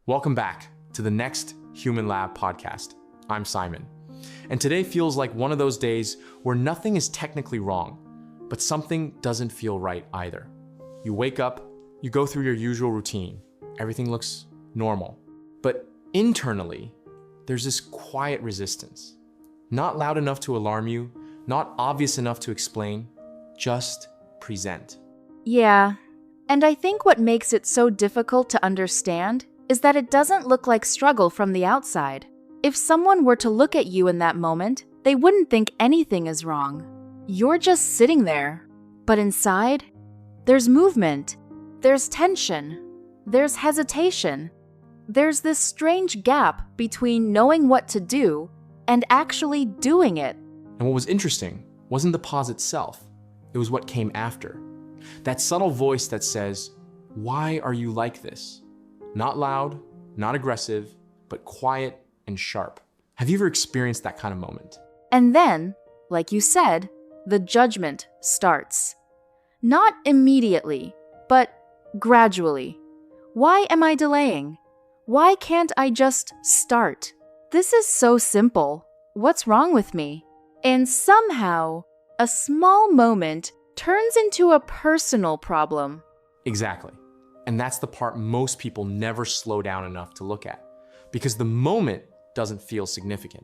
Welcome back to the next Human Lab podcast. I'm Simon, and today feels like one of those days where nothing is technically wrong, but something doesn't feel right either. You wake up, you go through your usual routine, everything looks normal, but internally, there's this quiet resistance. Not loud enough to alarm you, not obvious enough to explain, just present. Yeah, and I think what makes it so difficult to understand is that it doesn't look like struggle from the outside. If someone were to look at you in that moment, they wouldn't think anything is wrong. You're just sitting there. But inside, there's movement, there's tension, there's hesitation. There's this strange gap between knowing what to do and actually doing it. And what was interesting wasn't the pause itself, it was what came after. That subtle voice that says, "Why are you like this?" Not loud, not aggressive, but quiet and sharp. Have you ever experienced that kind of moment? And then, like you said, the judgment starts. Not immediately, but gradually. Why am I delaying? Why can't I just start? This is so simple. What's wrong with me? And somehow, a small moment turns into a personal problem. Exactly. And that's the part most people never slow down enough to look at, because the moment doesn't feel significant.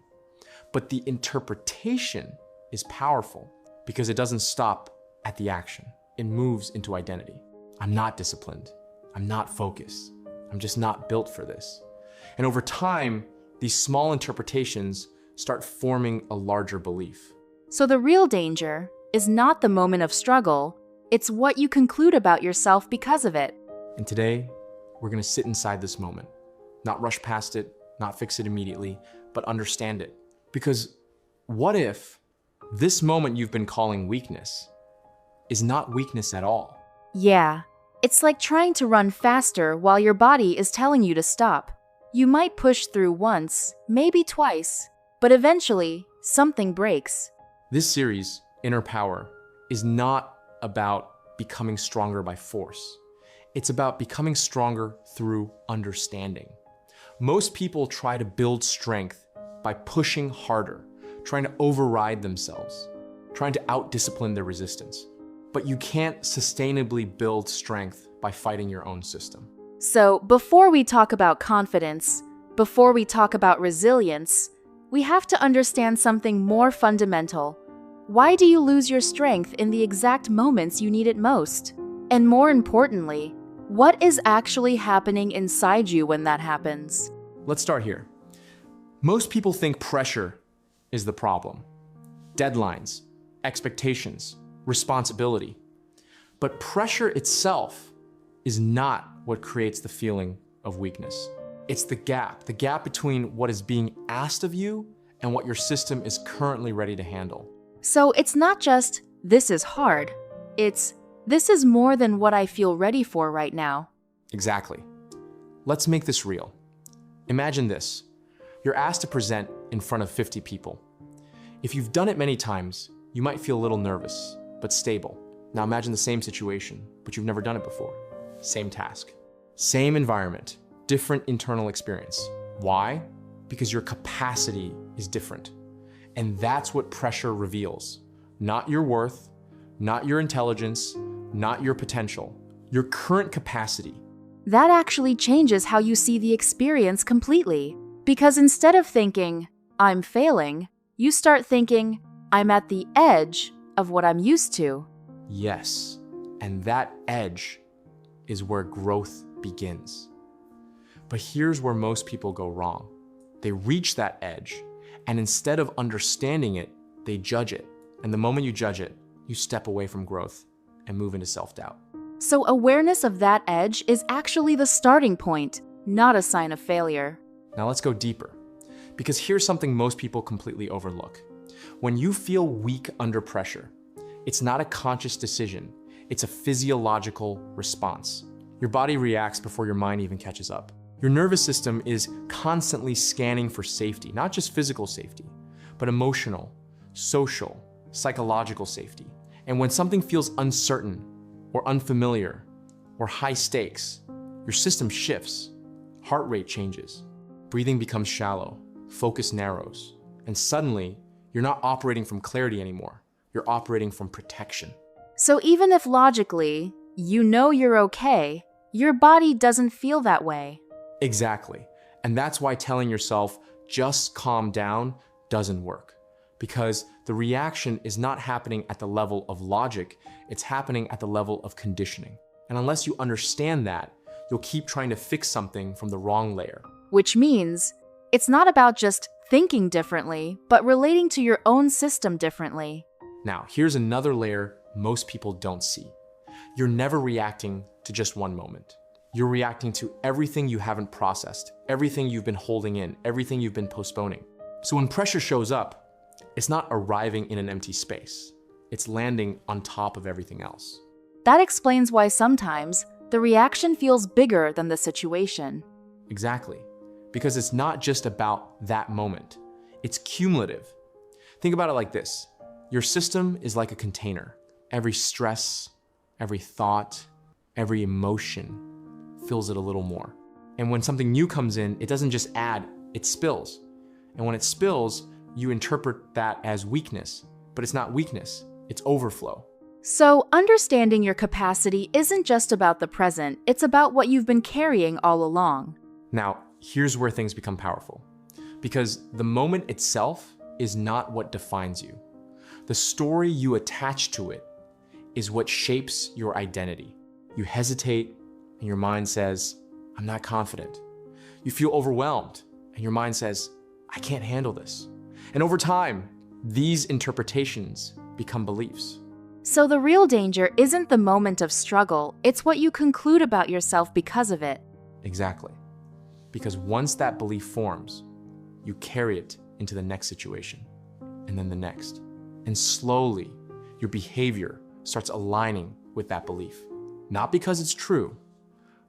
But the interpretation is powerful because it doesn't stop at the action. It moves into identity. I'm not disciplined. I'm not focused. I'm just not built for this. And over time, these small interpretations start forming a larger belief. So the real danger is not the moment of struggle, it's what you conclude about yourself because of it. And today, we're gonna sit inside this moment, not rush past it, not fix it immediately, but understand it. Because what if this moment you've been calling weakness is not weakness at all? Yeah, it's like trying to run faster while your body is telling you to stop. You might push through once, maybe twice, but eventually, something breaks. This series, Inner Power, is not about becoming stronger by force. It's about becoming stronger through understanding. Most people try to build strength by pushing harder, trying to override themselves, trying to out-discipline their resistance. But you can't sustainably build strength by fighting your own system. So, before we talk about confidence, before we talk about resilience, we have to understand something more fundamental. Why do you lose your strength in the exact moments you need it most? And more importantly, what is actually happening inside you when that happens? Let's start here. Most people think pressure is the problem. Deadlines, expectations, responsibility. But pressure itself is not what creates the feeling of weakness. It's the gap between what is being asked of you and what your system is currently ready to handle. So it's not just, this is hard. It's, this is more than what I feel ready for right now. Exactly. Let's make this real. Imagine this. You're asked to present in front of 50 people. If you've done it many times, you might feel a little nervous, but stable. Now imagine the same situation, but you've never done it before. Same task. Same environment, different internal experience. Why? Because your capacity is different. And that's what pressure reveals. Not your worth, not your intelligence, not your potential, your current capacity. That actually changes how you see the experience completely. Because instead of thinking, I'm failing, you start thinking, I'm at the edge of what I'm used to. Yes, and that edge is where growth begins. But here's where most people go wrong. They reach that edge, and instead of understanding it, they judge it. And the moment you judge it, you step away from growth and move into self-doubt. So awareness of that edge is actually the starting point, not a sign of failure. Now let's go deeper, because here's something most people completely overlook. When you feel weak under pressure, it's not a conscious decision, it's a physiological response. Your body reacts before your mind even catches up. Your nervous system is constantly scanning for safety, not just physical safety, but emotional, social, psychological safety. And when something feels uncertain or unfamiliar or high stakes, your system shifts. heart rate changes, breathing becomes shallow, focus narrows, and suddenly you're not operating from clarity anymore. You're operating from protection. So even if logically, you know you're okay, your body doesn't feel that way. Exactly. And that's why telling yourself, just calm down, doesn't work. Because the reaction is not happening at the level of logic, it's happening at the level of conditioning. And unless you understand that, you'll keep trying to fix something from the wrong layer. Which means it's not about just thinking differently, but relating to your own system differently. Now, here's another layer most people don't see. You're never reacting to just one moment. You're reacting to everything you haven't processed, everything you've been holding in, everything you've been postponing. So when pressure shows up, it's not arriving in an empty space. It's landing on top of everything else. That explains why sometimes the reaction feels bigger than the situation. Exactly. Because it's not just about that moment. It's cumulative. Think about it like this. Your system is like a container. Every stress, every thought, every emotion fills it a little more. And when something new comes in, it doesn't just add, it spills. And when it spills, you interpret that as weakness. But it's not weakness, it's overflow. So understanding your capacity isn't just about the present, it's about what you've been carrying all along. Now, here's where things become powerful. Because the moment itself is not what defines you. The story you attach to it is what shapes your identity. You hesitate, and your mind says, I'm not confident. You feel overwhelmed, and your mind says, I can't handle this. And over time, these interpretations become beliefs. So the real danger isn't the moment of struggle, it's what you conclude about yourself because of it. Exactly. Because once that belief forms, you carry it into the next situation, and then the next. And slowly, your behavior starts aligning with that belief. Not because it's true,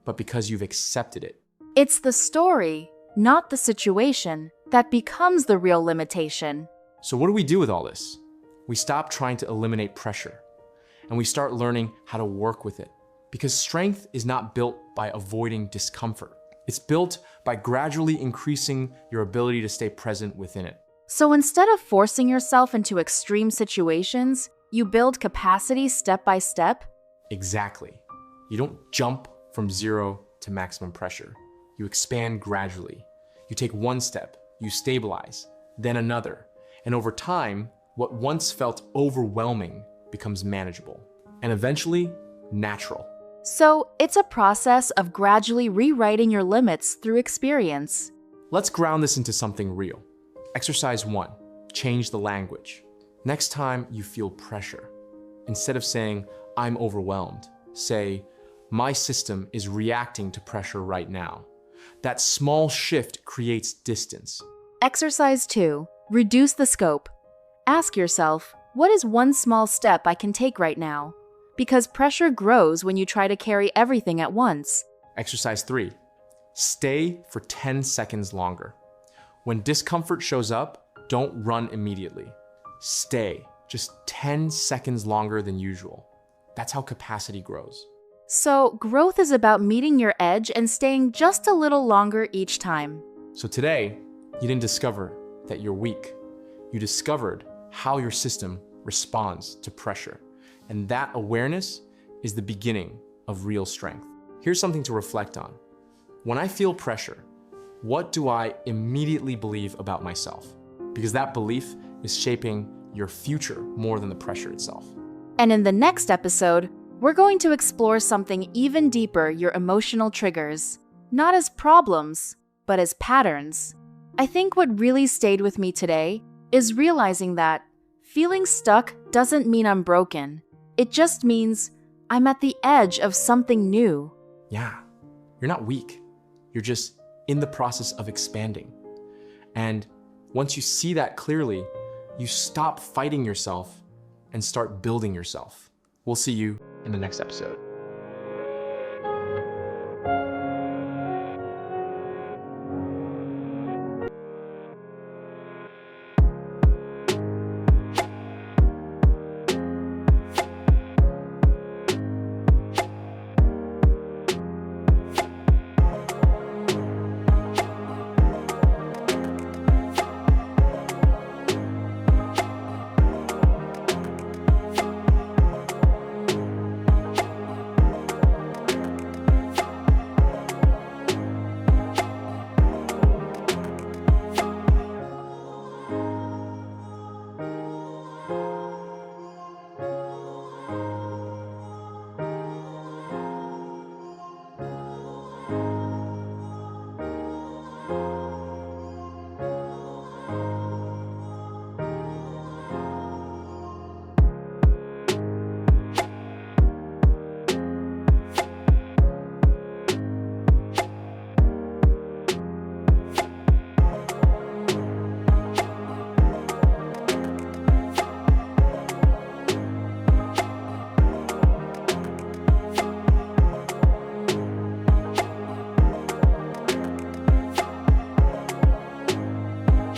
but because you've accepted it. It's the story, not the situation, that becomes the real limitation. So what do we do with all this? We stop trying to eliminate pressure, and we start learning how to work with it. Because strength is not built by avoiding discomfort. It's built by gradually increasing your ability to stay present within it. So instead of forcing yourself into extreme situations, you build capacity step by step? Exactly. You don't jump from zero to maximum pressure. You expand gradually. You take one step, you stabilize, then another. And over time, what once felt overwhelming becomes manageable, and eventually natural. So it's a process of gradually rewriting your limits through experience. Let's ground this into something real. Exercise 1, change the language. Next time you feel pressure, instead of saying, I'm overwhelmed, say, my system is reacting to pressure right now. That small shift creates distance. Exercise 2, reduce the scope. Ask yourself, what is one small step I can take right now? Because pressure grows when you try to carry everything at once. Exercise 3, stay for 10 seconds longer. When discomfort shows up, don't run immediately. Stay just 10 seconds longer than usual. That's how capacity grows. So growth is about meeting your edge and staying just a little longer each time. So today, you didn't discover that you're weak. You discovered how your system responds to pressure. And that awareness is the beginning of real strength. Here's something to reflect on. When I feel pressure, what do I immediately believe about myself? Because that belief is shaping your future more than the pressure itself. And in the next episode, we're going to explore something even deeper: your emotional triggers. Not as problems, but as patterns. I think what really stayed with me today is realizing that feeling stuck doesn't mean I'm broken. It just means I'm at the edge of something new. Yeah, you're not weak. You're just in the process of expanding. And once you see that clearly, you stop fighting yourself and start building yourself. We'll see you in the next episode.